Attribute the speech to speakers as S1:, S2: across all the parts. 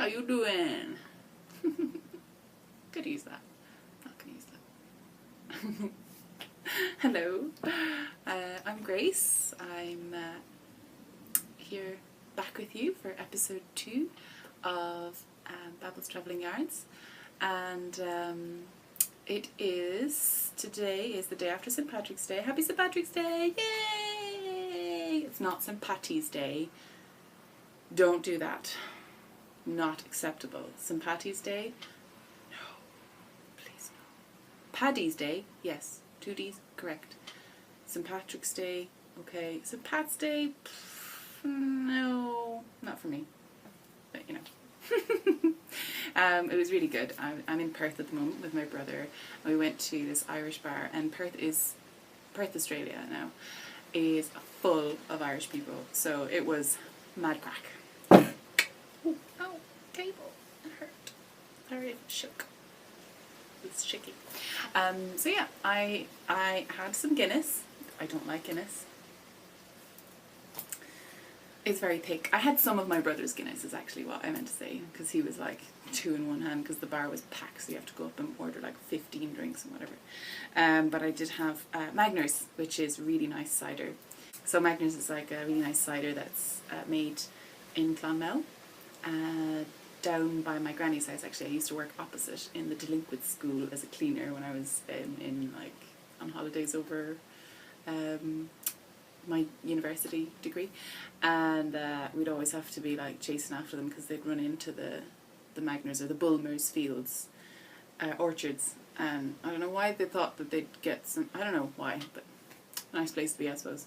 S1: How you doing? Could use that. Not gonna use that. Hello. I'm Grace. I'm here back with you for episode 2 of Babbles Travelling Yarns. And today is the day after St. Patrick's Day. Happy St. Patrick's Day! Yay! It's not St. Patty's Day. Don't do that. Not acceptable. St. Patty's Day? No. Please no. Paddy's Day? Yes. 2 Ds? Correct. St. Patrick's Day? Okay. St. Pat's Day? No. Not for me. But, you know. It was really good. I'm in Perth at the moment with my brother. We went to this Irish bar, and Perth, Australia now, is full of Irish people. So it was mad crack. Oh, table. It hurt. Sorry if it shook. It's shaky. So yeah, I had some Guinness. I don't like Guinness. It's very thick. I had some of my brother's Guinness is actually what I meant to say, because he was like 2 in one hand because the bar was packed, so you have to go up and order like 15 drinks and whatever. But I did have Magners, which is really nice cider. So Magners is like a really nice cider that's made in Clonmel, down by my granny's house. Actually, I used to work opposite in the delinquent school as a cleaner when I was in like on holidays over my university degree, and we'd always have to be like chasing after them because they'd run into the Magners or the Bulmers fields, orchards, and I don't know why they thought that they'd get some. I don't know why, but nice place to be, I suppose.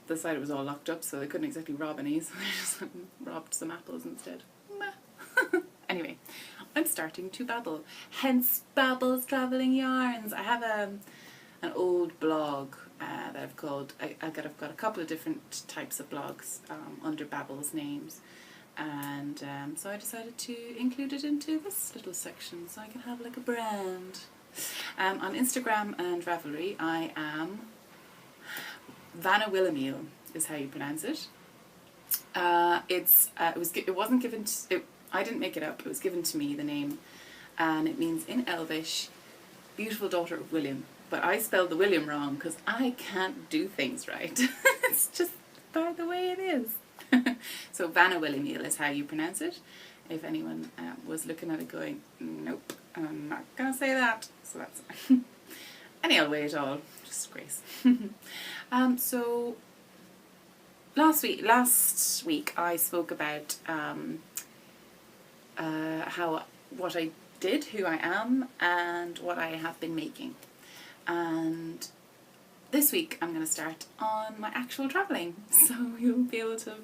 S1: The cider was all locked up, so they couldn't exactly rob any, so they just robbed some apples instead. Anyway, I'm starting to babble. Hence, Babbles Travelling Yarns. I have an old blog that I've called. I've got a couple of different types of blogs under Babbles names, and so I decided to include it into this little section so I can have like a brand. On Instagram and Ravelry, I am Vanna Willamille is how you pronounce it. It wasn't given to, I didn't make it up. It was given to me, the name, and it means in Elvish, beautiful daughter of William. But I spelled the William wrong because I can't do things right. It's just by the way it is. So Vanna Willamille is how you pronounce it. If anyone was looking at it going, nope, I'm not gonna say that. So that's any other way at all. Just Grace. So last week I spoke about what I did, who I am, and what I have been making. And this week I'm going to start on my actual travelling, so you'll be able to,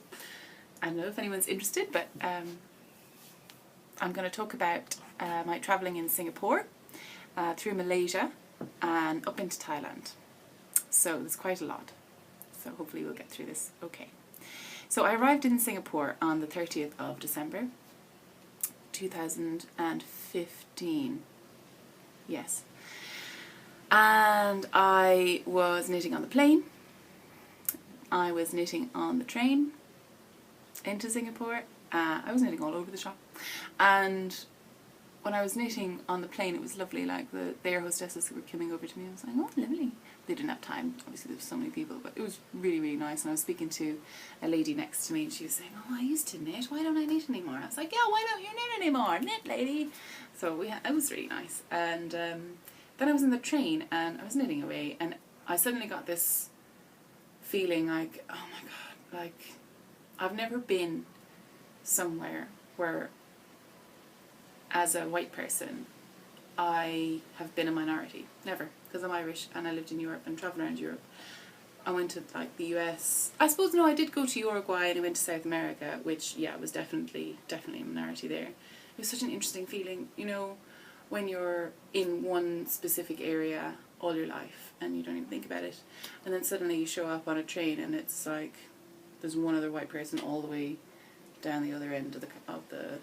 S1: I don't know if anyone's interested, but I'm going to talk about my travelling in Singapore, through Malaysia and up into Thailand. So there's quite a lot, so hopefully we'll get through this okay. So I arrived in Singapore on the 30th of December 2015, yes. And I was knitting on the plane, I was knitting on the train into Singapore, I was knitting all over the shop, and when I was knitting on the plane it was lovely, like the air hostesses were coming over to me, I was like, oh lovely. They didn't have time, obviously there were so many people, but it was really, really nice. And I was speaking to a lady next to me and she was saying, oh, I used to knit, why don't I knit anymore? I was like, yeah, why don't you knit anymore? Knit, lady. So it was really nice. And then I was in the train and I was knitting away and I suddenly got this feeling like, oh my God, like I've never been somewhere where as a white person I have been a minority. Never. Because I'm Irish and I lived in Europe and travelled around Europe. I went to like the US. I suppose no, I did go to Uruguay and I went to South America, which yeah, was definitely a minority there. It was such an interesting feeling, you know, when you're in one specific area all your life and you don't even think about it, and then suddenly you show up on a train and it's like there's one other white person all the way down the other end of the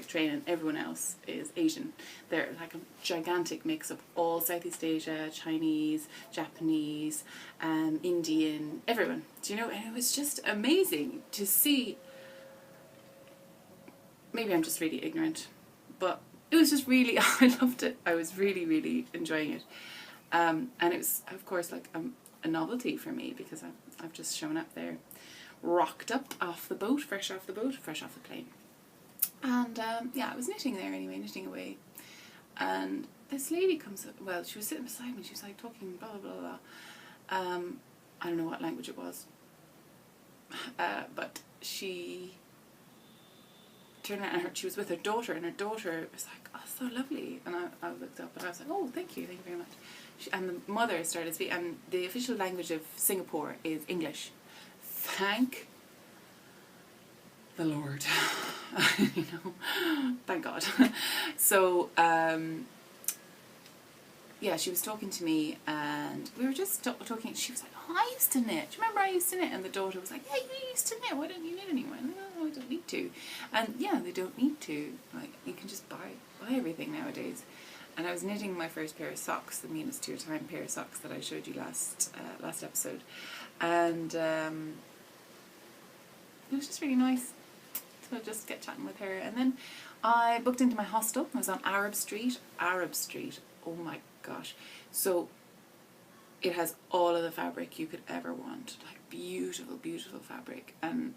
S1: train and everyone else is Asian. They're like a gigantic mix of all Southeast Asia, Chinese, Japanese, Indian, everyone. Do you know? And it was just amazing to see maybe I'm just really ignorant, but it was just really, I loved it. I was really, really enjoying it. And it was, of course, like a novelty for me because I've just shown up there, rocked up off the boat, fresh off the plane. And yeah, I was knitting there anyway, knitting away. And this lady comes up, well, she was sitting beside me, she was like talking blah, blah, blah, blah. I don't know what language it was. But she turned around and she was with her daughter, and her daughter was like, oh, so lovely. And I looked up and I was like, oh, thank you very much. And the mother started speaking, and the official language of Singapore is English. Thank the Lord. You know, thank God. So, yeah, she was talking to me, and we were just talking. She was like, oh, I used to knit. Do you remember I used to knit? And the daughter was like, yeah, you used to knit. Why don't you knit anymore? No, I don't need to. And yeah, they don't need to. Like, you can just buy everything nowadays. And I was knitting my first pair of socks, the Mina's 2-time pair of socks that I showed you last episode. And it was just really nice to just get chatting with her. And then I booked into my hostel. I was on Arab Street. Oh my gosh. So it has all of the fabric you could ever want. Like beautiful, beautiful fabric. And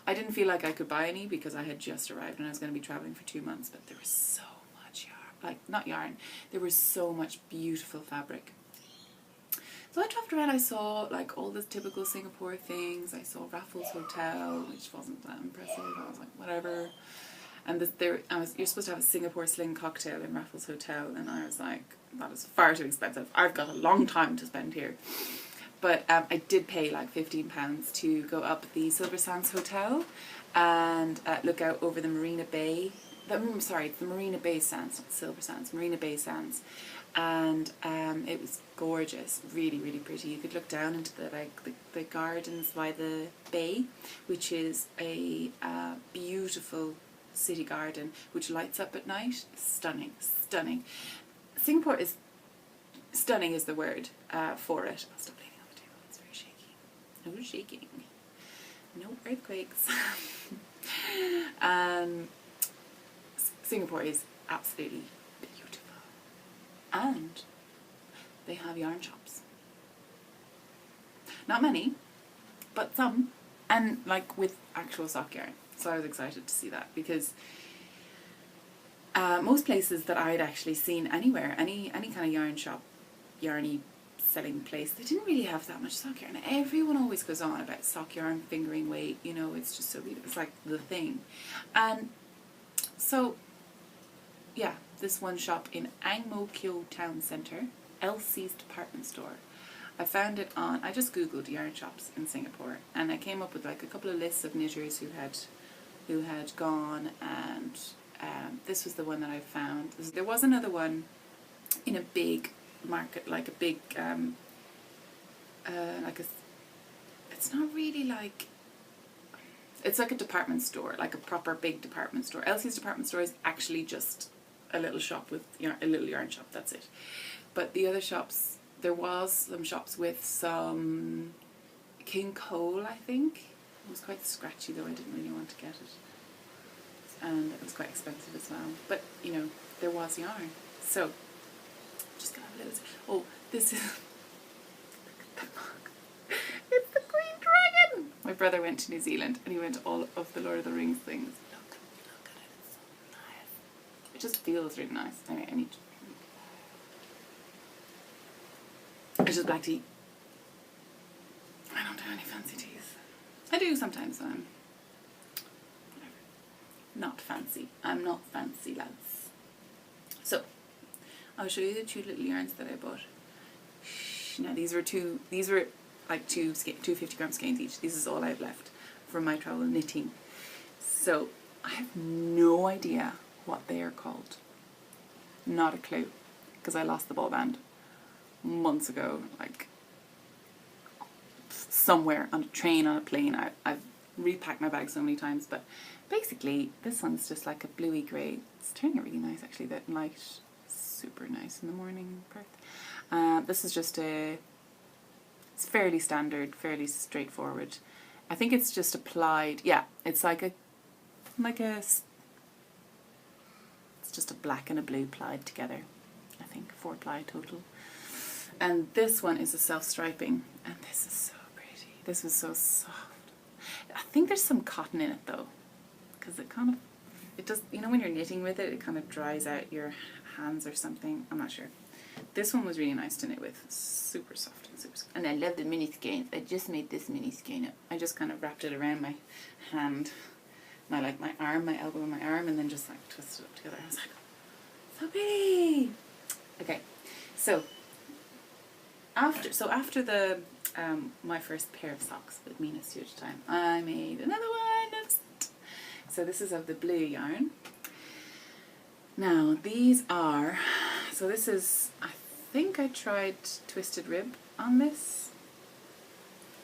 S1: I didn't feel like I could buy any because I had just arrived and I was going to be traveling for 2 months. But there was so much yarn. Like, not yarn. There was so much beautiful fabric. So I travelled around, I saw like all the typical Singapore things. I saw Raffles Hotel, which wasn't that impressive. I was like, whatever. And you're supposed to have a Singapore sling cocktail in Raffles Hotel, and I was like, that is far too expensive. I've got a long time to spend here. But I did pay like £15 to go up the Silver Sands Hotel and look out over the Marina Bay. It's the Marina Bay Sands, not Silver Sands, Marina Bay Sands. And it was gorgeous, really, really pretty. You could look down into the gardens by the bay, which is a beautiful city garden which lights up at night. Stunning. Singapore is stunning is the word for it. I'll stop leaning on the table, it's very shaky. No shaking, no earthquakes. Singapore is absolutely beautiful, and they have yarn shops. Not many, but some, and like with actual sock yarn. So I was excited to see that because most places that I'd actually seen anywhere, any kind of yarn shop, yarny selling place, they didn't really have that much sock yarn. Everyone always goes on about sock yarn, fingering weight, you know, it's just so beautiful. It's like the thing. And so, yeah, this one shop in Ang Mo Kio Town Centre, Elsie's department store. I found it on, I just googled yarn shops in Singapore, and I came up with like a couple of lists of knitters who had gone, and this was the one that I found. There was another one in a big market, like a big, it's not really like, it's like a department store, like a proper big department store. Elsie's department store is actually just a little shop with a little yarn shop, that's it. But the other shops, there was some shops with some King Cole, I think. It was quite scratchy though, I didn't really want to get it. And it was quite expensive as well. But, you know, there was yarn. So, I'm just going to have a little... Oh, this is... Look at the mug. It's the Queen Dragon! My brother went to New Zealand and he went to all of the Lord of the Rings things. Look at it, it's so nice. It just feels really nice. Anyway, I need to... It's just black tea. I don't do any fancy teas. I do sometimes, whatever. Not fancy. I'm not fancy, lads. So, I'll show you the two little yarns that I bought. Now these were like two 50-gram skeins each. This is all I've left from my travel knitting. So, I have no idea what they are called. Not a clue. Because I lost the ball band months ago, like somewhere on a train, on a plane. I've repacked my bag so many times, but basically this one's just like a bluey grey. It's turning out really nice actually, that light, super nice in the morning part. This is just it's fairly standard, fairly straightforward. I think it's just applied, yeah, it's like It's just a black and a blue plied together. I think 4 ply total. And this one is a self-striping, and this is so pretty. This was so soft. I think there's some cotton in it though, because it does, you know, when you're knitting with it, it kind of dries out your hands or something. I'm not sure. This one was really nice to knit with. Super soft and super soft. And I love the mini skeins. I just made this mini skein up. I just kind of wrapped it around my hand, my arm, my elbow and my arm, and then just like twisted it up together. I was like, so pretty. Okay, so after the my first pair of socks with Mina's huge time, I made another one. So this is of the blue yarn. Now these are, so this is, I think I tried twisted rib on this.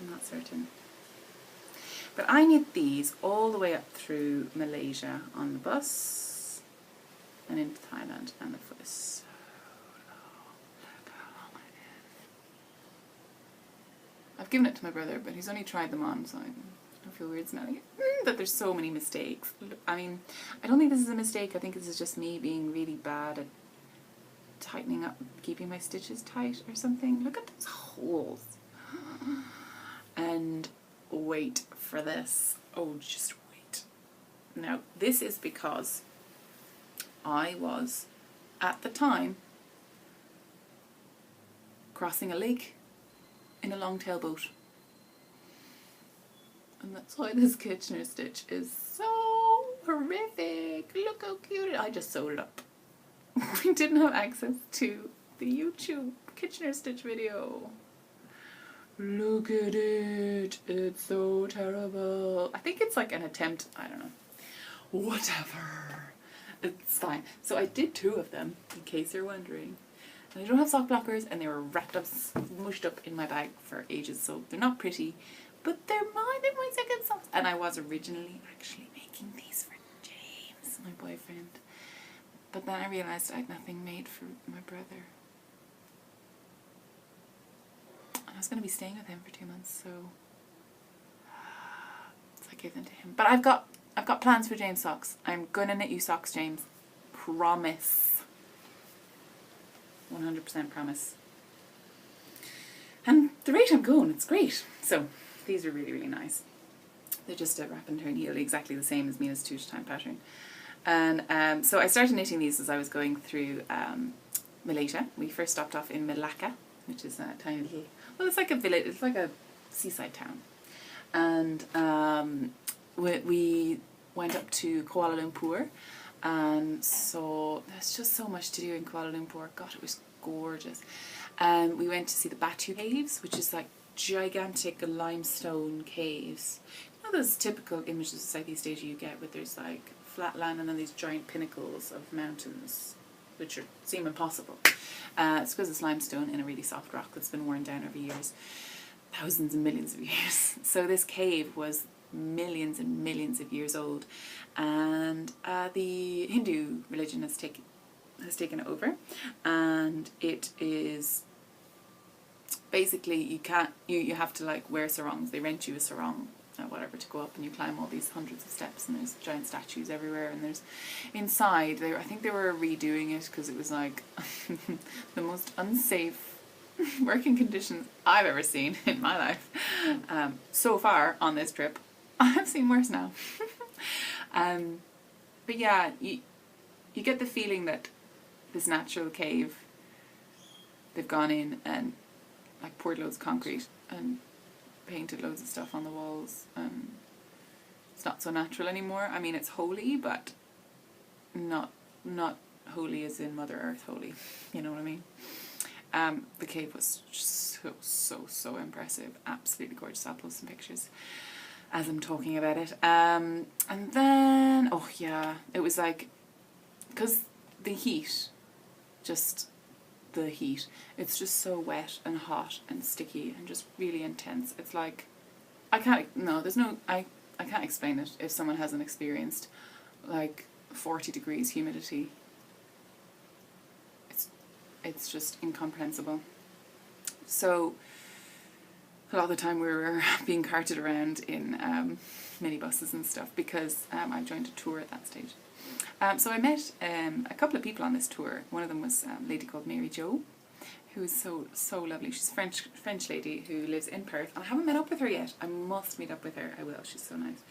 S1: I'm not certain. But I knit these all the way up through Malaysia on the bus and into Thailand, and the foot is so long. Look how long it is. I've given it to my brother, but he's only tried them on, so I don't feel weird smelling it. But there's so many mistakes. I mean, I don't think this is a mistake. I think this is just me being really bad at tightening up, keeping my stitches tight or something. Look at those holes. And wait for this. Oh, just wait. Now, this is because I was, at the time, crossing a lake in a long tail boat. And that's why this Kitchener stitch is so horrific. Look how cute it is. I just sewed it up. We didn't have access to the YouTube Kitchener stitch video. Look at it. It's so terrible. I think it's like an attempt. I don't know. Whatever. It's fine. So I did 2 of them, in case you're wondering. And I don't have sock blockers, and they were wrapped up, mushed up in my bag for ages, so they're not pretty. But they're my second socks. And I was originally actually making these for James, my boyfriend. But then I realised I had nothing made for my brother. I was going to be staying with him for 2 months, so I gave them to him. But I've got plans for James' socks. I'm going to knit you socks, James. Promise. 100% promise. And the rate I'm going, it's great. So these are really, really nice. They're just a wrap and turn heel, exactly the same as Mina's 2-time pattern. And so I started knitting these as I was going through Malaysia. We first stopped off in Malacca, which is a tiny little, well, it's like a village, it's like a seaside town. And we went up to Kuala Lumpur, and so there's just so much to do in Kuala Lumpur. God, it was gorgeous. And we went to see the Batu Caves, which is like gigantic limestone caves. You know those typical images of Southeast Asia you get, where there's like flat land and then these giant pinnacles of mountains, which seem impossible. It's because it's limestone in a really soft rock that's been worn down over years, thousands and millions of years. So this cave was millions and millions of years old, and the Hindu religion has taken it over, and it is basically you have to like wear sarongs. They rent you a sarong whatever to go up, and you climb all these hundreds of steps, and there's giant statues everywhere, and there's inside I think they were redoing it because it was like the most unsafe working conditions I've ever seen in my life so far on this trip. I've seen worse now. But yeah, you get the feeling that this natural cave, they've gone in and like poured loads of concrete and painted loads of stuff on the walls. It's not so natural anymore. I mean, it's holy, but not holy as in Mother Earth holy. You know what I mean? The cave was just so impressive. Absolutely gorgeous. I'll post some pictures as I'm talking about it. And then, oh yeah, it was like, because the heat, it's just so wet and hot and sticky and just really intense. It's like, I can't explain it if someone hasn't experienced like 40 degrees humidity. It's just incomprehensible. So a lot of the time we were being carted around in minibuses and stuff because I joined a tour at that stage. So I met a couple of people on this tour. One of them was a lady called Mary Jo, who is so lovely. She's a French lady who lives in Perth, and I haven't met up with her yet. I must meet up with her. I will. She's so nice.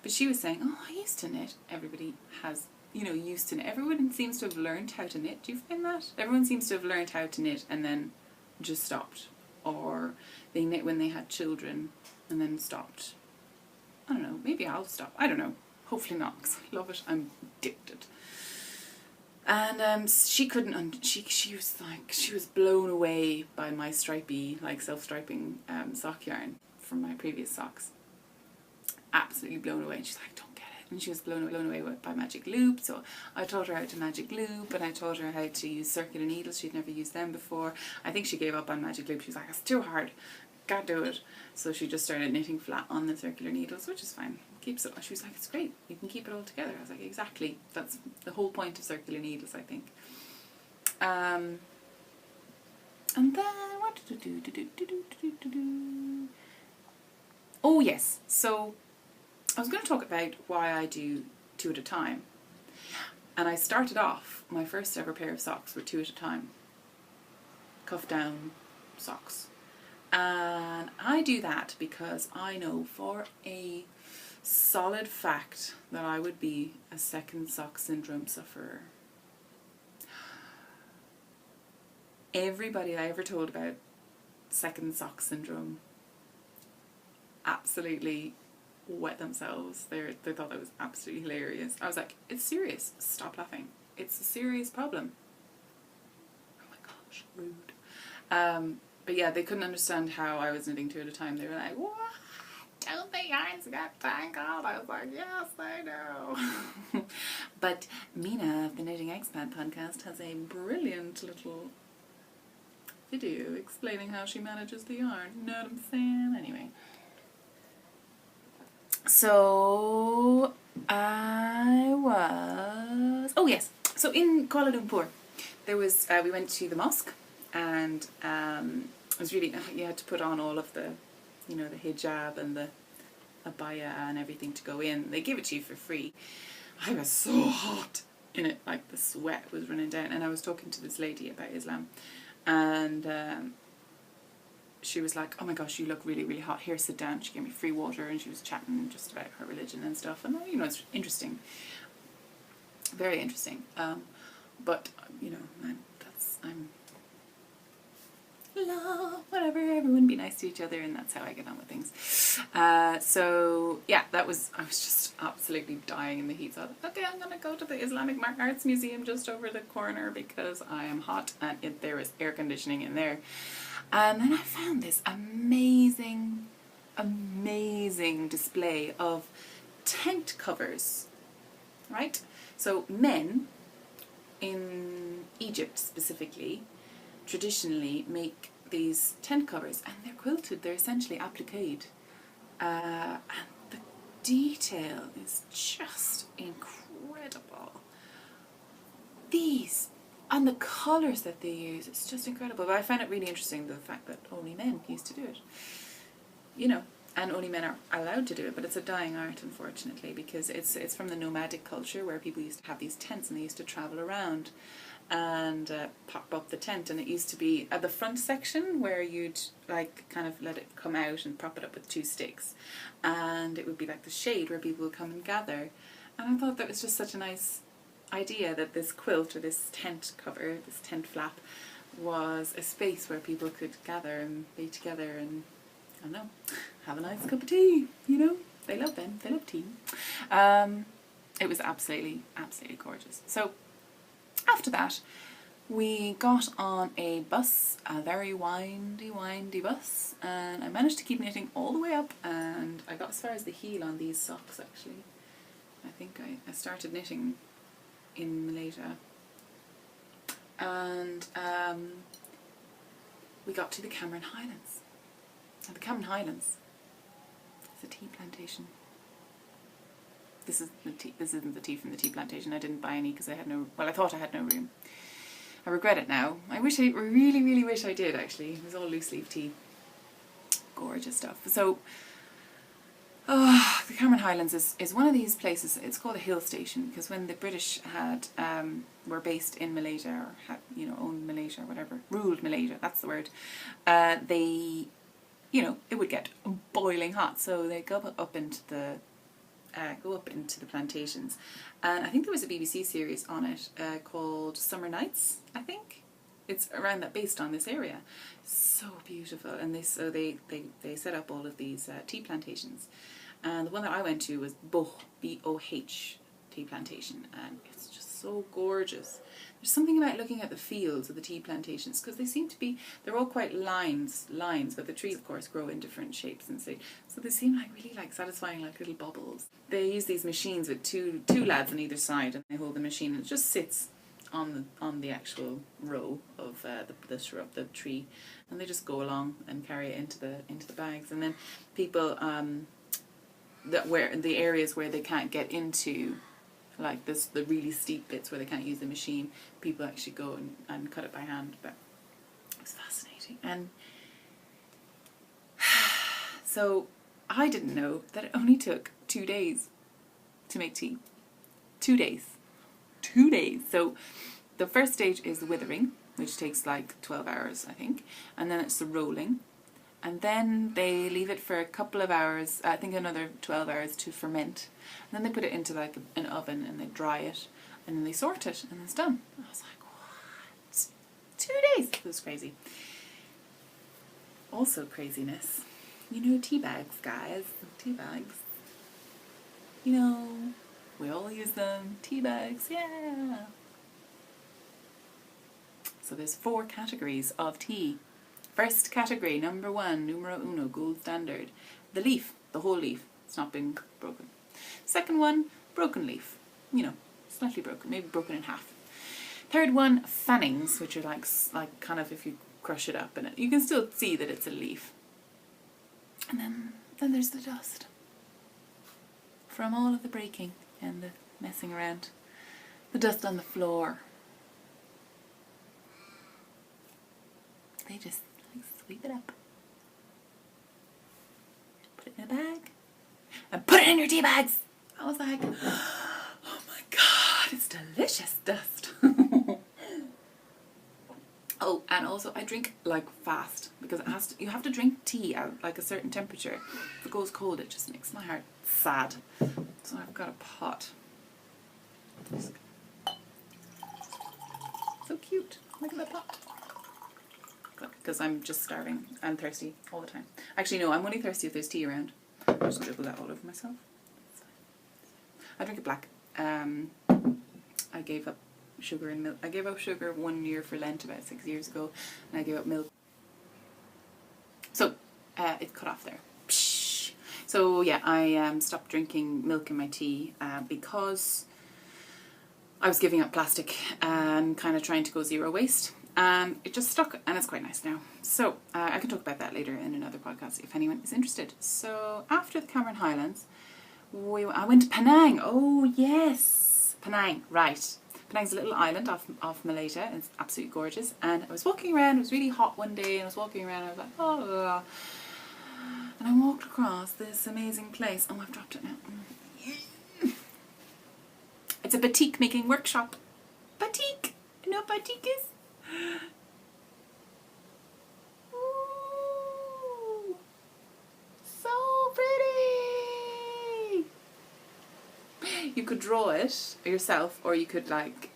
S1: But she was saying, "Oh, I used to knit." Everybody has, used to knit. Everyone seems to have learned how to knit. Do you find that? Everyone seems to have learned how to knit and then just stopped, or they knit when they had children and then stopped. I don't know. Maybe I'll stop. I don't know. Hopefully not, because I love it. I'm addicted. And she couldn't. She was like, she was blown away by my stripy, like self-striping sock yarn from my previous socks. Absolutely blown away. And she's like, "Don't get it." And she was blown away by magic loop. So I taught her how to magic loop, and I taught her how to use circular needles. She'd never used them before. I think she gave up on magic loop. She was like, "It's too hard. Can't do it." So she just started knitting flat on the circular needles, which is fine. Keeps it. She was like, "It's great. You can keep it all together." I was like, "Exactly. That's the whole point of circular needles, I think." And then what did I do? Oh yes. So I was going to talk about why I do 2 at a time. And I started off, my first ever pair of socks were 2 at a time. Cuff down socks. And I do that because I know for a solid fact that I would be a second sock syndrome sufferer. Everybody I ever told about second sock syndrome absolutely wet themselves. They thought that was absolutely hilarious. I was like, "It's serious. Stop laughing. It's a serious problem." Oh my gosh, rude. But yeah, they couldn't understand how I was knitting 2 at a time. They were like, "What? Don't the yarns get tangled?" I was like, "Yes, I know." But Mina of the Knitting Expat podcast has a brilliant little video explaining how she manages the yarn. You know what I'm saying? Anyway. So oh yes, so in Kuala Lumpur there was we went to the mosque, and it was really, you had to put on all of the the hijab and the abaya and everything to go in. They give it to you for free. I was so hot in it, like the sweat was running down, and I was talking to this lady about Islam, and she was like, "Oh my gosh, you look really, really hot. Here, sit down." She gave me free water, and she was chatting just about her religion and stuff. And, it's interesting. Very interesting. But, I'm whatever, everyone be nice to each other, and that's how I get on with things. So, yeah, I was just absolutely dying in the heat. So I thought, okay, I'm going to go to the Islamic Arts Museum just over the corner because I am hot, and there was air conditioning in there. And then I found this amazing display of tent covers, right? So men in Egypt specifically traditionally make these tent covers, and they're quilted. They're essentially appliqued. And the detail is just incredible. These and the colours that they use, it's just incredible. But I find it really interesting, the fact that only men used to do it. And only men are allowed to do it, but it's a dying art, unfortunately, because it's from the nomadic culture where people used to have these tents and they used to travel around and pop up the tent, and it used to be at the front section where you'd like kind of let it come out and prop it up with 2 sticks, and it would be like the shade where people would come and gather. And I thought that was just such a nice idea, that this quilt or this tent cover, this tent flap, was a space where people could gather and be together and, I don't know, have a nice cup of tea, They love them. They love tea. It was absolutely gorgeous. So after that, we got on a bus, a very windy bus, and I managed to keep knitting all the way up, and I got as far as the heel on these socks, actually. I think I started knitting in Malaysia. And we got to the Cameron Highlands. And the Cameron Highlands is a tea plantation. This isn't the tea from the tea plantation. I didn't buy any because I thought I had no room. I regret it now. I really, really wish I did, actually. It was all loose leaf tea. gorgeous stuff. So the Cameron Highlands is one of these places. It's called a hill station because when the British had were based in Malaysia, or had, you know, owned Malaysia or whatever, ruled Malaysia, that's the word, they, you know, it would get boiling hot, so they go up into the plantations. And I think there was a BBC series on it called Summer Nights, I think. It's around that, based on this area. So beautiful. And they set up all of these tea plantations. And the one that I went to was Boh, B-O-H, tea plantation. And it's just so gorgeous. There's something about looking at the fields of the tea plantations, because they seem to be, they're all quite lines, but the trees, of course, grow in different shapes and so they seem like really like satisfying, like little bubbles. They use these machines with two lads on either side, and they hold the machine, and it just sits on the actual row of the shrub, the tree, and they just go along and carry it into the bags. And then people the areas where they can't get into, like the really steep bits where they can't use the machine, people actually go and cut it by hand. But it was fascinating. And so I didn't know that it only took 2 days to make tea. 2 days. 2 days. So the first stage is the withering, which takes like 12 hours, I think. And then it's the rolling. And then they leave it for a couple of hours, I think another 12 hours to ferment. And then they put it into like an oven and they dry it. And then they sort it and it's done. I was like, what? 2 days? It was crazy. Also craziness. You know, tea bags, guys. Tea bags. You know, we all use them. Tea bags, yeah. So there's 4 categories of tea. First category, number 1, numero uno, gold standard. The leaf, the whole leaf. It's not been broken. Second one, broken leaf. You know, slightly broken, maybe broken in half. Third one, fannings, which are like kind of if you crush it up, and you can still see that it's a leaf. And then there's the dust from all of the breaking and the messing around. The dust on the floor. They just sweep it up, put it in a bag, and put it in your tea bags. I was like, oh my god, it's delicious dust. Oh, and also I drink like fast, because you have to drink tea at like a certain temperature. If it goes cold, it just makes my heart sad. So I've got a pot. So cute. Look at that pot. Because I'm just starving and thirsty all the time. Actually, no, I'm only thirsty if there's tea around. I'll just dribble that all over myself. It's fine. I drink it black. I gave up sugar and milk. I gave up sugar 1 year for Lent about 6 years ago, and I gave up milk. So, it cut off there. Psh. So yeah, I stopped drinking milk in my tea because I was giving up plastic and kind of trying to go zero waste. It just stuck, and it's quite nice now. So I can talk about that later in another podcast if anyone is interested. So after the Cameron Highlands, I went to Penang. Oh yes, Penang, right. Penang's a little island off Malaysia. It's absolutely gorgeous. And I was walking around. It was really hot one day, and I was walking around. And I was like, oh, blah, blah, blah. And I walked across this amazing place. Oh, I've dropped it now. It's a batik making workshop. Batik. You know what batik is? Ooh, so pretty. You could draw it yourself, or you could like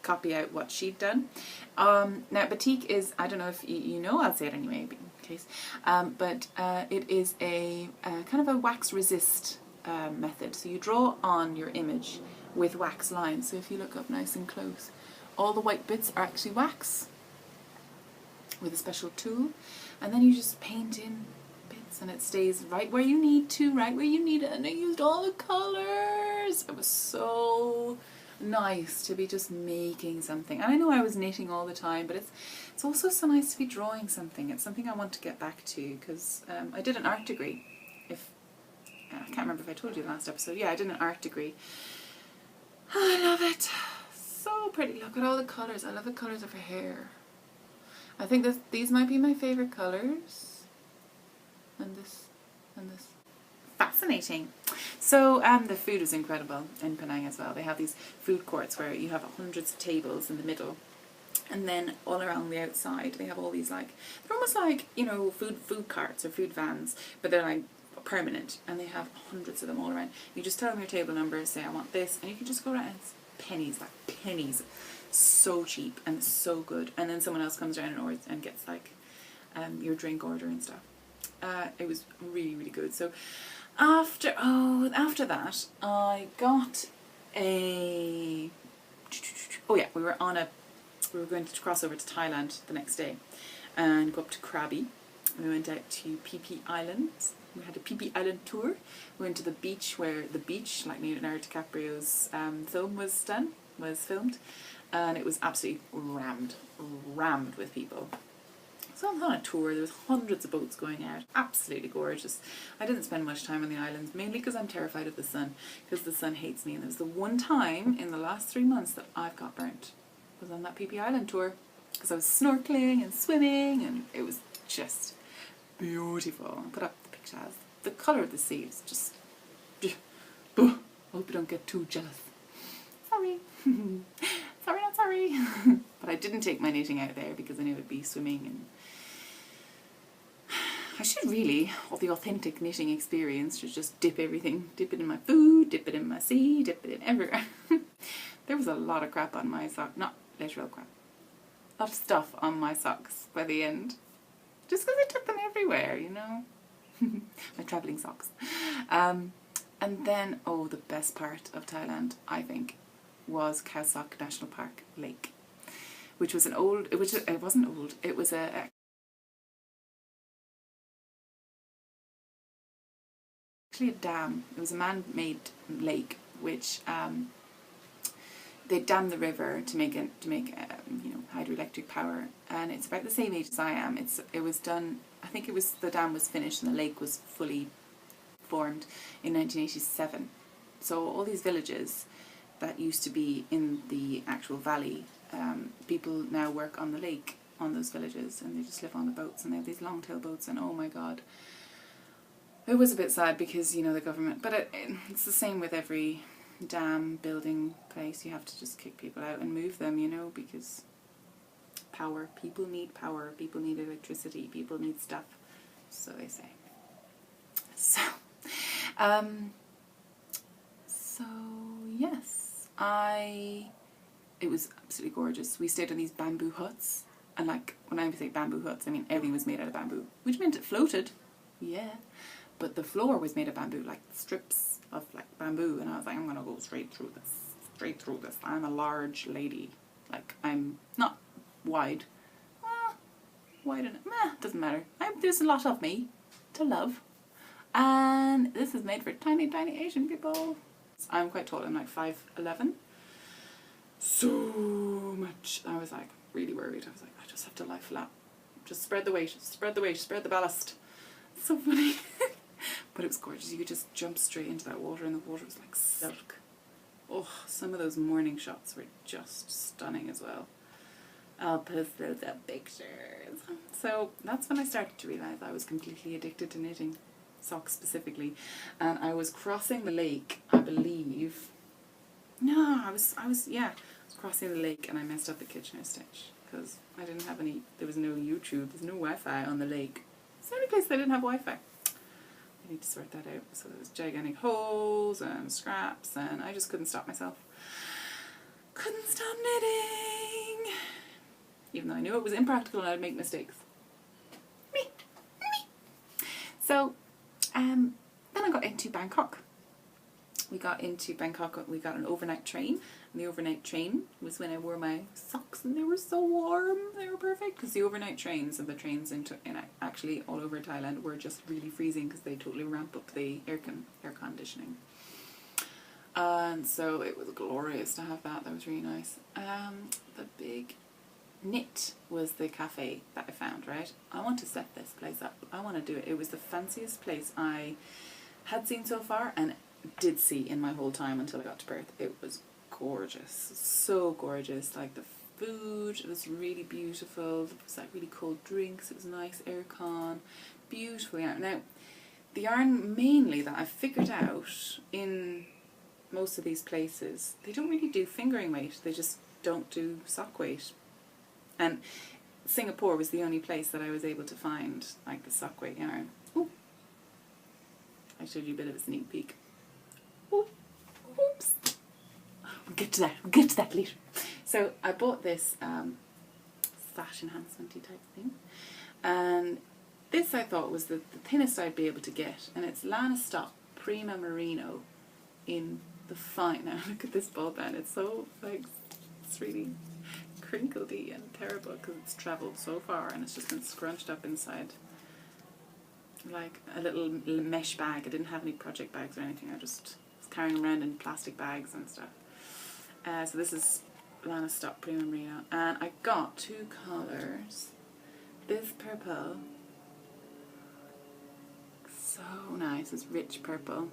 S1: copy out what she'd done. Now batik is, I don't know if you know, I'll say it anyway in case, but it is a kind of a wax resist method. So you draw on your image with wax lines. So if you look up nice and close, all the white bits are actually wax with a special tool, and then you just paint in bits and it stays right where you need to, right where you need it. And I used all the colours. It was so nice to be just making something. And I know I was knitting all the time, but it's also so nice to be drawing something. It's something I want to get back to, because I did an art degree. I can't remember if I told you last episode. Yeah, I did an art degree. Oh, I love it. So pretty. Look at all the colours. I love the colours of her hair. I think these might be my favourite colours. and this, and this. Fascinating. So the food was incredible in Penang as well. They have these food courts where you have hundreds of tables in the middle, and then all around the outside they have all these, like, they're almost like, you know, food carts or food vans, but they're like permanent, and they have hundreds of them all around. You just tell them your table number, say I want this, and you can just go around, and it's pennies, like pennies. So cheap and so good. And then someone else comes around and orders and gets like your drink order and stuff. It was really, really good. So after that I got we were going to cross over to Thailand the next day and go up to Krabi. We went out to PP Islands. We had a PP Island tour. We went to the beach where like Leonardo DiCaprio's film was filmed, and it was absolutely rammed with people. So I was on a tour. There was hundreds of boats going out. Absolutely gorgeous. I didn't spend much time on the islands, mainly because I'm terrified of the sun, because the sun hates me. And there was the one time in the last 3 months that I've got burnt. I was on that PP Island tour because I was snorkeling and swimming, and it was just beautiful. I put up the pictures. The colour of the sea is just... I hope you don't get too jealous. Sorry. Sorry, not sorry. But I didn't take my knitting out there because I knew I'd be swimming, and I should really, of the authentic knitting experience, should just dip everything. Dip it in my food, dip it in my sea, dip it in everywhere. There was a lot of crap on my sock. Not literal crap. A lot of stuff on my socks by the end. Just because I took them everywhere, you know. My travelling socks. And then, the best part of Thailand, I think, was Khao National Park Lake, which was it wasn't old, it was actually a dam. It was a man-made lake, which they dammed the river to make hydroelectric power, and it's about the same age as I am. It was done, I think the dam was finished and the lake was fully formed in 1987. So all these villages that used to be in the actual valley, people now work on the lake, on those villages, and they just live on the boats, and they have these long tail boats, and oh my god, it was a bit sad because, you know, the government, but it's the same with every dam building place. You have to just kick people out and move them, you know, because people need electricity, people need stuff, so they say. So yes, it was absolutely gorgeous. We stayed in these bamboo huts, and like, when I say bamboo huts, I mean everything was made out of bamboo, which meant it floated, yeah, but the floor was made of bamboo, like strips of like bamboo, and I was like, I'm gonna go straight through this. I'm a large lady, like, I'm not wide enough, doesn't matter. There's a lot of me to love, and this is made for tiny Asian people. I'm quite tall, I'm like 5'11", so much. I was like really worried. I was like, I just have to lie flat, just spread the weight, spread the ballast. It's so funny. But it was gorgeous. You could just jump straight into that water, and the water was like silk. Oh, some of those morning shots were just stunning as well. I'll post those up pictures. So that's when I started to realise I was completely addicted to knitting, socks specifically. And I was crossing the lake, I believe. No, I was crossing the lake, and I messed up the Kitchener stitch because I didn't have any. There was no YouTube. There's no Wi-Fi on the lake. It's the only place that didn't have Wi-Fi. I need to sort that out. So there was gigantic holes and scraps, and I just couldn't stop myself. Couldn't stop knitting, even though I knew it was impractical and I'd make mistakes. Me. So, then I got into Bangkok. We got an overnight train, and the overnight train was when I wore my socks, and they were so warm. They were perfect, because the overnight trains and the trains in actually all over Thailand were just really freezing because they totally ramp up the air conditioning. And so it was glorious to have that. That was really nice. The big knit was the cafe that I found, right? I want to set this place up. I want to do it. It was the fanciest place I had seen so far, and did see in my whole time until I got to Perth. It was gorgeous, so gorgeous. Like the food. It was really beautiful. It was like really cold drinks. It was nice aircon. Beautiful yarn. Now, the yarn mainly that I've figured out in most of these places, they don't really do fingering weight. They just don't do sock weight. And Singapore was the only place that I was able to find like the sock weight yarn. Ooh. I showed you a bit of a sneak peek. Ooh. Oops. We'll get to that later. So I bought this fat enhancement-y type thing. And this I thought was the thinnest I'd be able to get. And it's Lana Stock Prima Merino in the fine. Now look at this ball band. It's so like, it's really crinkledy and terrible because it's travelled so far and it's just been scrunched up inside like a little mesh bag. I didn't have any project bags or anything. I just was carrying around in plastic bags and stuff. So this is Lana Stock Prima Merino, and I got two colours. This purple, so nice, it's rich purple,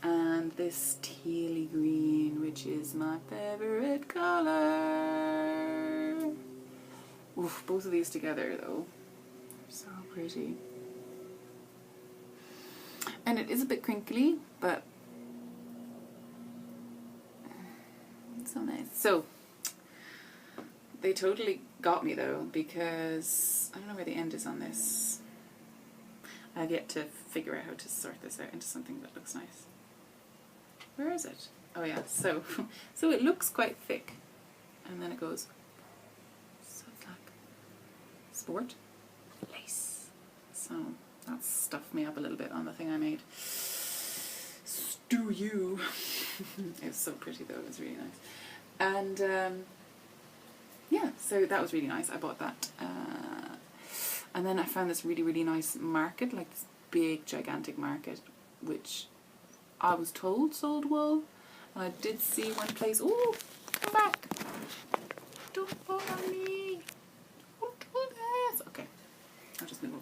S1: and this tealy green, which is my favourite colour. Oof, both of these together though, they're so pretty. And it is a bit crinkly, but it's so nice. So, they totally got me though, because I don't know where the end is on this. I've yet to figure out how to sort this out into something that looks nice. Where is it? Oh yeah, so it looks quite thick, and then it goes, so it's like sport lace. So that stuffed me up a little bit on the thing I made. Stew you. It was so pretty though, it was really nice. And yeah, so that was really nice. I bought that. And then I found this really, really nice market, like this big, gigantic market, which I was told sold wool. And I did see one place. Ooh, come back. Don't fall on me. Don't do this. Okay, I'll just move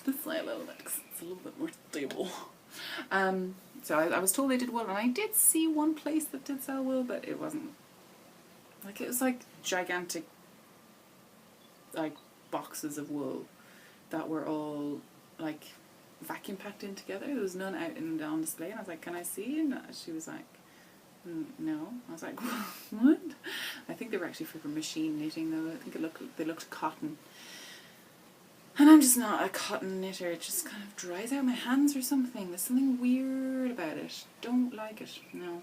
S1: this way a little bit because it's a little bit more stable. So I was told they did wool, and I did see one place that did sell wool, but it wasn't. Like, it was like gigantic, like, boxes of wool that were all like vacuum packed in together. There was none out and on display, and I was like, can I see? And she was like, no. I was like, what? I think they were actually for machine knitting though. I think they looked cotton, and I'm just not a cotton knitter. It just kind of dries out my hands or something. There's something weird about it. Don't like it. No.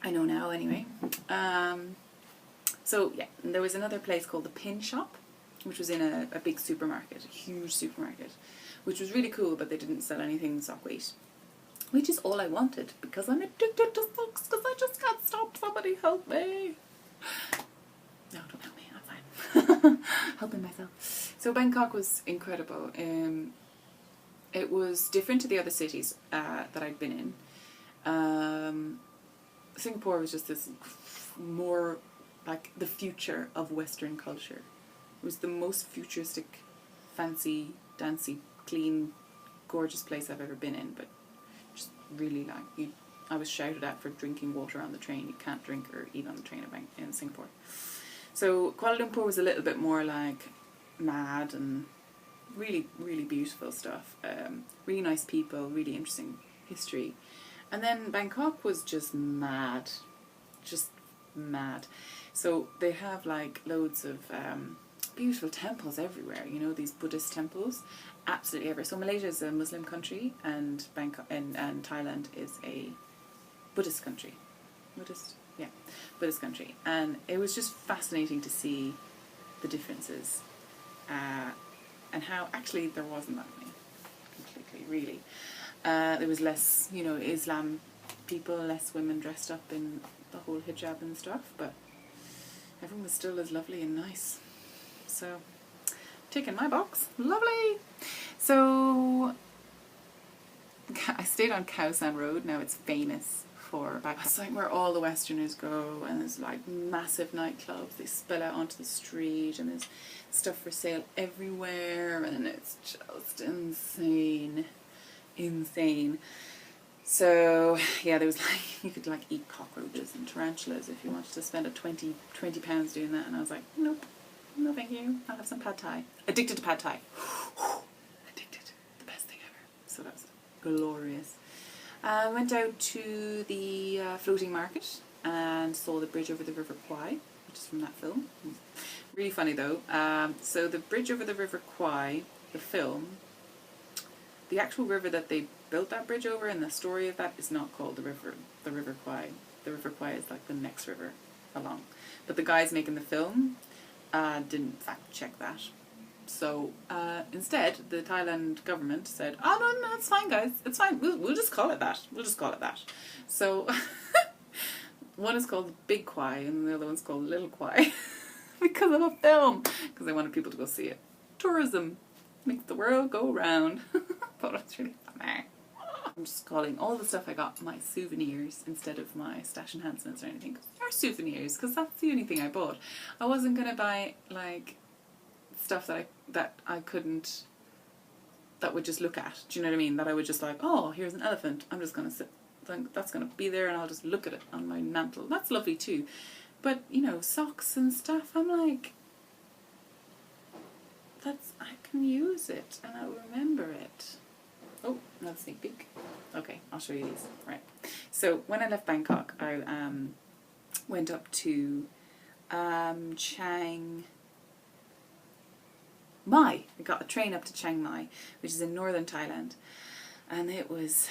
S1: I know now anyway. So yeah, and there was another place called the Pin Shop, which was in a big supermarket, a huge supermarket, which was really cool, but they didn't sell anything sock weight, which is all I wanted because I'm addicted to socks because I just can't stop. Somebody help me. No, don't help me, I'm fine. Helping myself. So Bangkok was incredible. It was different to the other cities that I'd been in. Singapore was just this more like the future of Western culture. It was the most futuristic, fancy, dancey, clean, gorgeous place I've ever been in, but just really like, I was shouted at for drinking water on the train. You can't drink or eat on the train in Singapore. So Kuala Lumpur was a little bit more like mad and really, really beautiful stuff. Really nice people, really interesting history. And then Bangkok was just mad. Just mad. So they have like loads of beautiful temples everywhere, you know, these Buddhist temples, absolutely everywhere. So Malaysia is a Muslim country, and Bangkok and Thailand is a Buddhist country. Buddhist country. And it was just fascinating to see the differences, and how actually there wasn't that many, completely, really. There was less, you know, Islam people, less women dressed up in the whole hijab and stuff, but everyone was still as lovely and nice. So, ticking my box. Lovely! So, I stayed on Khao Road. Now it's famous for, it's like where all the Westerners go, and there's like massive nightclubs. They spill out onto the street, and there's stuff for sale everywhere, and it's just insane. So yeah, there was like, you could like eat cockroaches and tarantulas if you wanted to spend a 20 pounds doing that. And I was like, nope, no thank you. I'll have some pad thai. Addicted to pad thai. Addicted. The best thing ever. So that was glorious. Went out to the floating market and saw the bridge over the River Kwai, which is from that film. Really funny though. So the bridge over the River Kwai, the film, the actual river that they built that bridge over and the story of that is not called the River Kwai. The River Kwai is like the next river along. But the guys making the film didn't fact check that. So instead, the Thailand government said, "Oh no, it's fine, guys. It's fine. We'll just call it that. We'll just call it that." So one is called Big Kwai and the other one's called Little Kwai because of a film. Because they wanted people to go see it. Tourism makes the world go round. Thought it was really funny. I'm just calling all the stuff I got my souvenirs instead of my stash enhancements or anything. They're souvenirs because that's the only thing I bought. I wasn't gonna buy like stuff that I couldn't, that would just look at. Do you know what I mean? That I would just like, oh, here's an elephant. I'm just gonna sit. That's gonna be there, and I'll just look at it on my mantle. That's lovely too. But you know, socks and stuff. I'm like, I can use it and I'll remember it. Oh, another sneak peek. Okay, I'll show you these. Right. So when I left Bangkok, I went up to Chiang Mai. I got a train up to Chiang Mai, which is in northern Thailand, and it was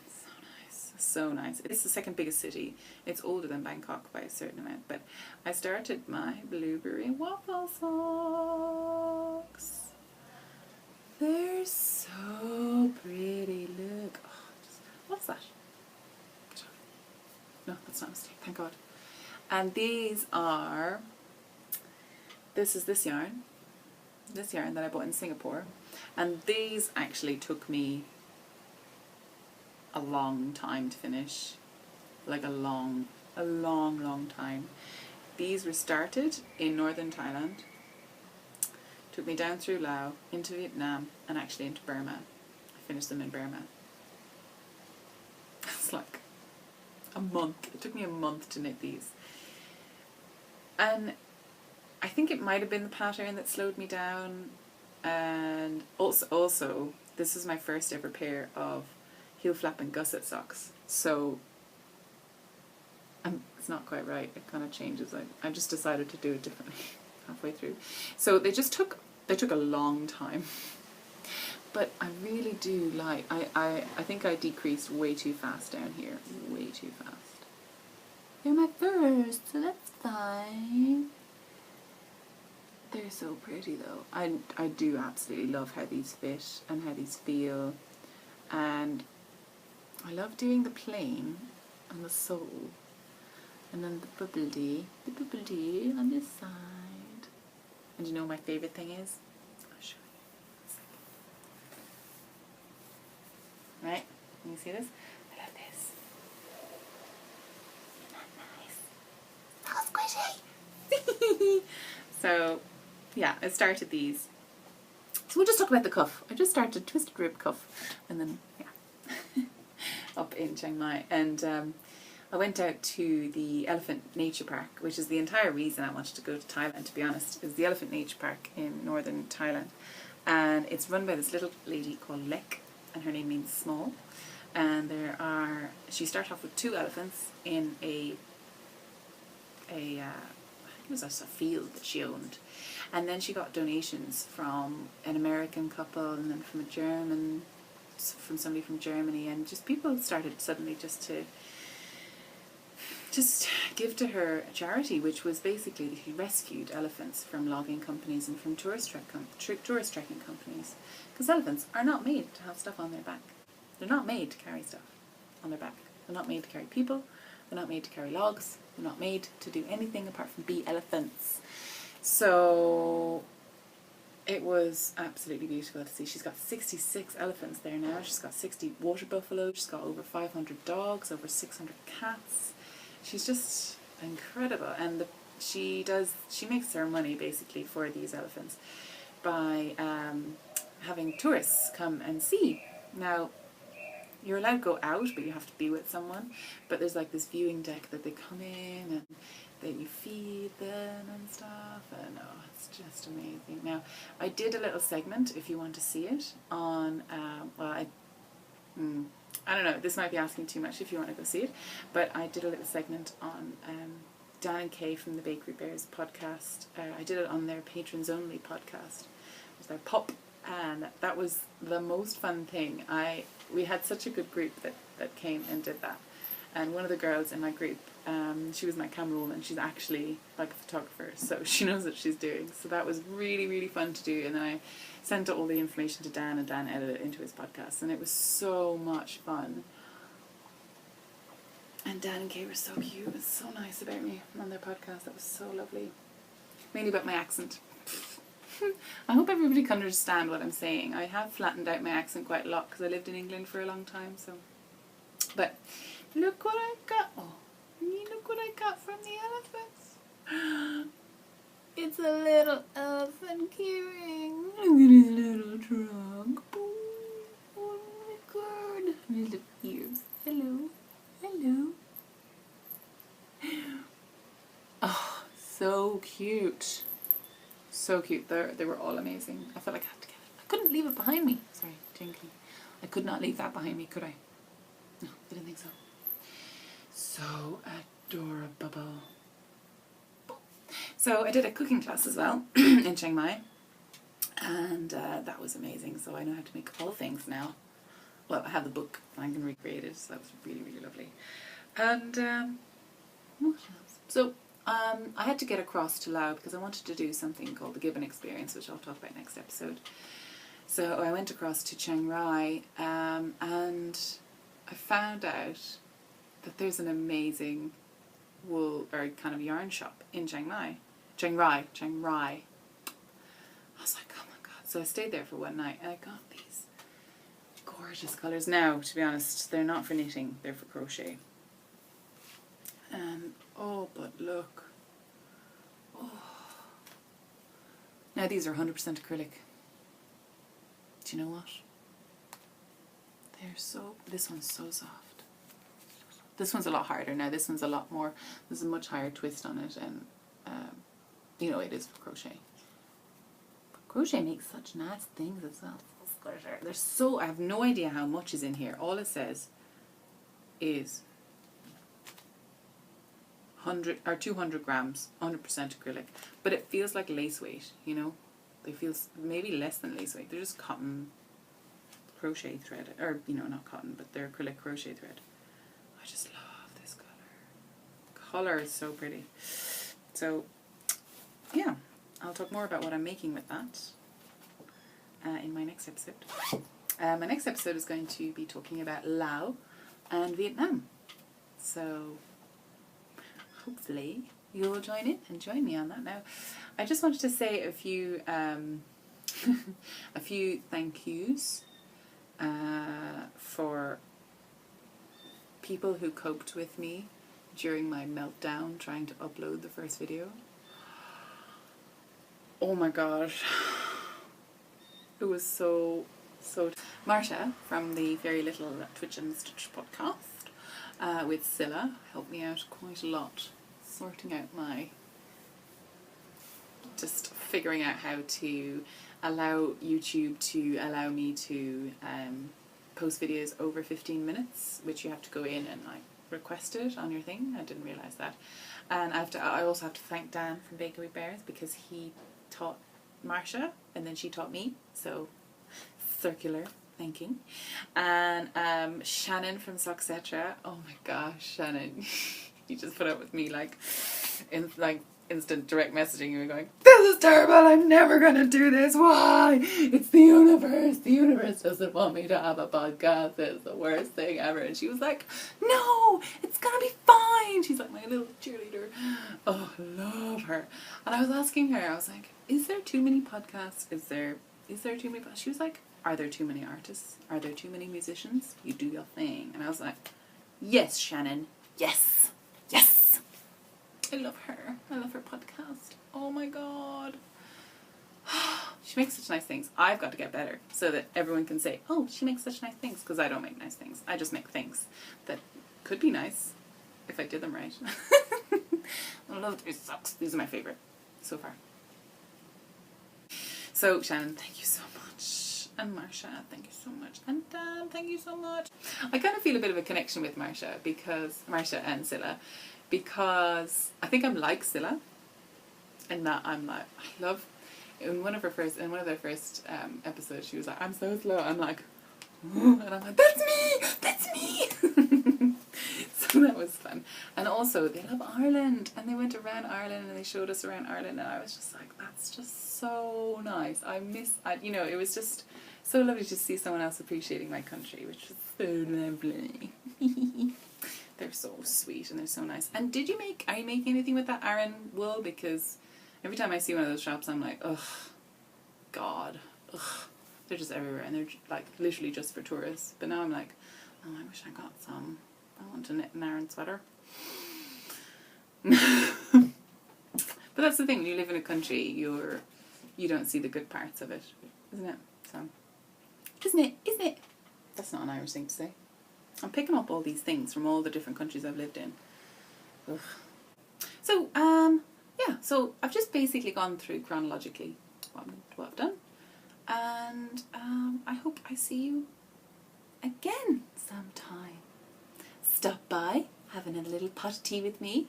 S1: so nice. So nice. It's the second biggest city. It's older than Bangkok by a certain amount, but I started my blueberry waffle socks. They're so pretty. Look. Oh, what's that? No, that's not a mistake. Thank God. And these are. This is this yarn that I bought in Singapore, and these actually took me a long time to finish, like a long time. These were started in northern Thailand, took me down through Laos, into Vietnam, and actually into Burma. I finished them in Burma. It's like a month. It took me a month to knit these. And I think it might have been the pattern that slowed me down, and also this is my first ever pair of heel flap and gusset socks, so it's not quite right. It kind of changes. I just decided to do it differently halfway through. So they took a long time, but I really do like. I think I decreased way too fast down here, way too fast. They're my first, so that's fine. They're so pretty though. I do absolutely love how these fit and how these feel, and I love doing the plain on the sole, and then the bubbledy on this side. And you know what my favourite thing is? I'll show you. Right? Can you see this? I love this. Isn't that nice? That squishy! So, yeah, I started these. So we'll just talk about the cuff. I just started twisted rib cuff, and then, yeah, up in Chiang Mai. And I went out to the Elephant Nature Park, which is the entire reason I wanted to go to Thailand, to be honest, is the Elephant Nature Park in northern Thailand. And it's run by this little lady called Lek, and her name means small. And she started off with 2 elephants in I think it was a field that she owned. And then she got donations from an American couple, and then from somebody from Germany, and just people started suddenly just give to her a charity, which was basically he rescued elephants from logging companies and from tourist trekking companies, because elephants are not made to have stuff on their back. They're not made to carry stuff on their back. They're not made to carry people. They're not made to carry logs. They're not made to do anything apart from be elephants. So it was absolutely beautiful to see. She's got 66 elephants there now. She's got 60 water buffaloes. She's got over 500 dogs, over 600 cats. She's just incredible. And she makes her money basically for these elephants by having tourists come and see. Now, you're allowed to go out, but you have to be with someone. But there's like this viewing deck that they come in and then you feed them and stuff. And it's just amazing. Now, I did a little segment, if you want to see it, on, I don't know, this might be asking too much if you want to go see it, but I did a little segment on Dan and Kay from the Bakery Bears podcast. I did it on their Patrons Only podcast. It was their pop, and that was the most fun thing. We had such a good group that came and did that. And one of the girls in my group, she was my camera woman. She's actually like a photographer, so she knows what she's doing. So that was really, really fun to do. And then I sent all the information to Dan, and Dan edited it into his podcast. And it was so much fun. And Dan and Kay were so cute. It was so nice about me on their podcast. That was so lovely. Mainly about my accent. I hope everybody can understand what I'm saying. I have flattened out my accent quite a lot because I lived in England for a long time. So, but look what I got. Oh, look what I got from the elephants. It's a little elephant carrying. Look at his little trunk. Oh my god. His little ears. Hello. Hello. Oh, so cute. So cute. They were all amazing. I felt like I had to get it. I couldn't leave it behind me. Sorry, tinkling. I could not leave that behind me, could I? No, I didn't think so. So adorable. So I did a cooking class as well in Chiang Mai, and that was amazing. So I know how to make all things now. Well, I have the book and I can recreate it, so that was really, really lovely. And what else? So I had to get across to Laos because I wanted to do something called the Gibbon Experience, which I'll talk about next episode. So I went across to Chiang Rai, and I found out that there's an amazing wool or kind of yarn shop in Chiang Rai. I was like, oh my god. So I stayed there for one night and I got these gorgeous colours. Now, to be honest, they're not for knitting, they're for crochet. Oh, but look. Oh. Now these are 100% acrylic. Do you know what? This one's so soft. This one's a lot harder. Now this one's a lot more, there's a much higher twist on it, and it is for crochet. But crochet makes such nice things as well. I have no idea how much is in here. All it says is 100 or 200 grams, 100% acrylic. But it feels like lace weight, They feel maybe less than lace weight. They're just cotton crochet thread, or not cotton, but they're acrylic crochet thread. I just love this color. Color is so pretty. So, yeah, I'll talk more about what I'm making with that in my next episode. My next episode is going to be talking about Laos and Vietnam. So, hopefully you'll join in and join me on that. Now, I just wanted to say a few thank yous for people who coped with me during my meltdown trying to upload the first video. Oh my gosh. It was so Marsha from the Very Little Twitch and Stitch podcast with Scilla helped me out quite a lot, sorting out just figuring out how to allow YouTube to allow me to post videos over 15 minutes, which you have to go in and request it on your thing. I didn't realise that. And I also have to thank Dan from Bakery Bears because he taught Marsha and then she taught me, so circular thanking. And Shannon from Soxcetra. Oh my gosh, Shannon. You just put up with me instant direct messaging. You were going, this is terrible, I'm never gonna do this, why? It's the universe doesn't want me to have a podcast, it's the worst thing ever. And she was like, no, it's gonna be fine. She's like my little cheerleader. Oh, I love her. And I was asking her, I was like, is there too many podcasts? Is there too many podcasts? She was like, are there too many artists? Are there too many musicians? You do your thing. And I was like, yes, Shannon, yes. I love her. I love her podcast. Oh my god. she makes such nice things. I've got to get better so that everyone can say, oh, she makes such nice things, because I don't make nice things. I just make things that could be nice if I did them right. I love these socks. These are my favourite so far. So, Shannon, thank you so much. And Marsha, thank you so much. And Dan, thank you so much. I kind of feel a bit of a connection with Marsha and Scilla, because I think I'm like Scilla, in that I'm like, I love, in one of their first episodes, she was like, I'm so slow. I'm like, and I'm like, that's me. So that was fun. And also, they love Ireland, and they went around Ireland and they showed us around Ireland, and I was just like, that's just so nice. It was just so lovely to see someone else appreciating my country, which was so lovely. They're so sweet and they're so nice. And are you making anything with that Aran wool? Because every time I see one of those shops, I'm like, ugh, God, ugh. They're just everywhere, and they're like literally just for tourists. But now I'm like, oh, I wish I got some. I want to knit an Aran sweater. But that's the thing, when you live in a country, you don't see the good parts of it, isn't it? So, isn't it? That's not an Irish thing to say. I'm picking up all these things from all the different countries I've lived in. Ugh. So, so I've just basically gone through chronologically what I've done. And I hope I see you again sometime. Stop by, have another little pot of tea with me.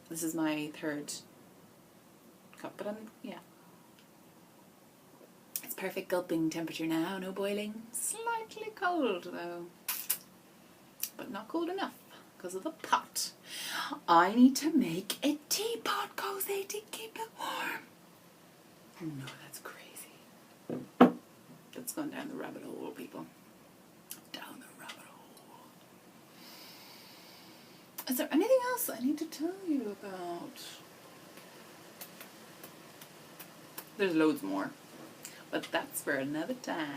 S1: This is my third cup, but it's perfect gulping temperature now, no boiling. Slightly cold though, but not cold enough because of the pot. I need to make a teapot cozy to keep it warm. No, that's crazy. That's gone down the rabbit hole, people. Down the rabbit hole. Is there anything else I need to tell you about? There's loads more, but that's for another time.